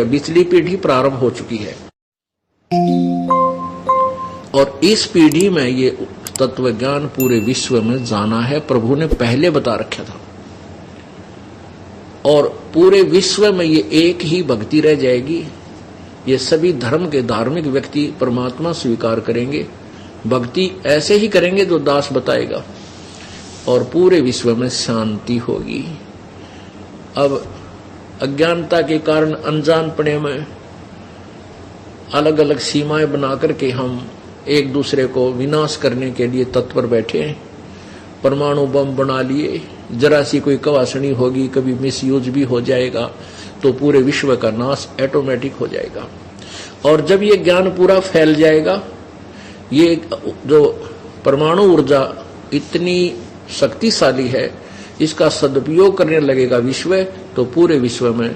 पिछली पीढ़ी प्रारंभ हो चुकी है और इस पीढ़ी में ये तत्व ज्ञान पूरे विश्व में जाना है। प्रभु ने पहले बता रखा था और पूरे विश्व में ये एक ही भक्ति रह जाएगी। ये सभी धर्म के धार्मिक व्यक्ति परमात्मा स्वीकार करेंगे, भक्ति ऐसे ही करेंगे जो दास बताएगा और पूरे विश्व में शांति होगी। अब अज्ञानता के कारण अनजानपने में अलग अलग सीमाएं बना करके हम एक दूसरे को विनाश करने के लिए तत्पर बैठे हैं। परमाणु बम बना लिए, जरा सी कोई कवासनी होगी, कभी मिसयूज भी हो जाएगा तो पूरे विश्व का नाश ऑटोमेटिक हो जाएगा। और जब ये ज्ञान पूरा फैल जाएगा, ये जो परमाणु ऊर्जा इतनी शक्तिशाली है, इसका सदुपयोग करने लगेगा विश्व, तो पूरे विश्व में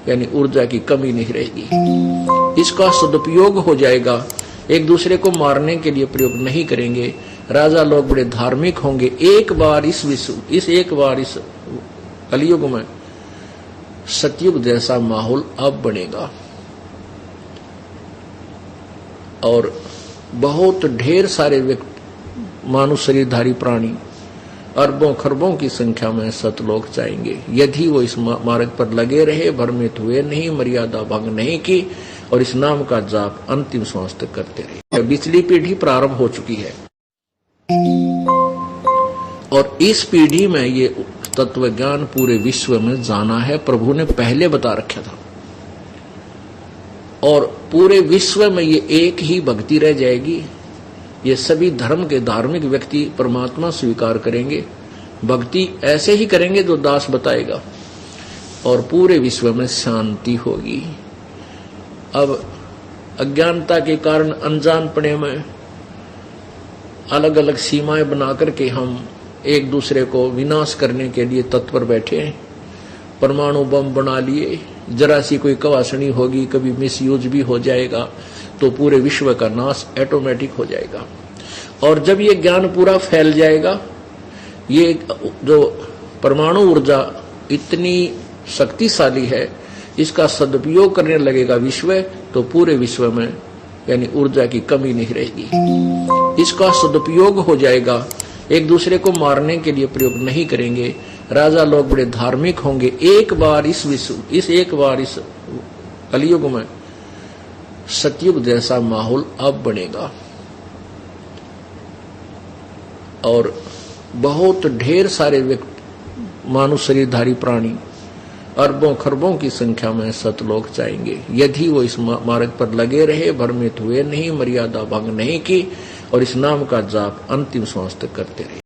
यानी ऊर्जा की कमी नहीं रहेगी। इसका सदुपयोग हो जाएगा, एक दूसरे को मारने के लिए प्रयोग नहीं करेंगे। राजा लोग बड़े धार्मिक होंगे। एक बार इस कलयुग में सतयुग जैसा माहौल अब बनेगा और बहुत ढेर सारे मानव शरीरधारी प्राणी अरबों खरबों की संख्या में सतलोक जाएंगे यदि वो इस मार्ग पर लगे रहे, भ्रमित हुए नहीं, मर्यादा भंग नहीं की और इस नाम का जाप अंतिम श्वास तक करते रहे। पिछली पीढ़ी प्रारंभ हो चुकी है और इस पीढ़ी में ये तत्व ज्ञान पूरे विश्व में जाना है। प्रभु ने पहले बता रखा था और पूरे विश्व में ये एक ही भक्ति रह जाएगी। ये सभी धर्म के धार्मिक व्यक्ति परमात्मा स्वीकार करेंगे, भक्ति ऐसे ही करेंगे जो दास बताएगा और पूरे विश्व में शांति होगी। अब अज्ञानता के कारण अनजानपने में अलग अलग सीमाएं बना करके हम एक दूसरे को विनाश करने के लिए तत्पर बैठे हैं। परमाणु बम बना लिए, जरा सी कोई कवासनी होगी, कभी मिसयूज भी हो जाएगा तो पूरे विश्व का नाश ऑटोमेटिक हो जाएगा। और जब ये ज्ञान पूरा फैल जाएगा, ये जो परमाणु ऊर्जा इतनी शक्तिशाली है, इसका सदुपयोग करने लगेगा विश्व, तो पूरे विश्व में यानी ऊर्जा की कमी नहीं रहेगी। इसका सदुपयोग हो जाएगा, एक दूसरे को मारने के लिए प्रयोग नहीं करेंगे। राजा लोग बड़े धार्मिक होंगे। एक बार इस कलयुग में सतयुग जैसा माहौल अब बनेगा और बहुत ढेर सारे मानव शरीरधारी प्राणी अरबों खरबों की संख्या में सतलोक जाएंगे यदि वो इस मार्ग पर लगे रहे, भ्रमित हुए नहीं, मर्यादा भंग नहीं की और इस नाम का जाप अंतिम श्वास तक करते रहे।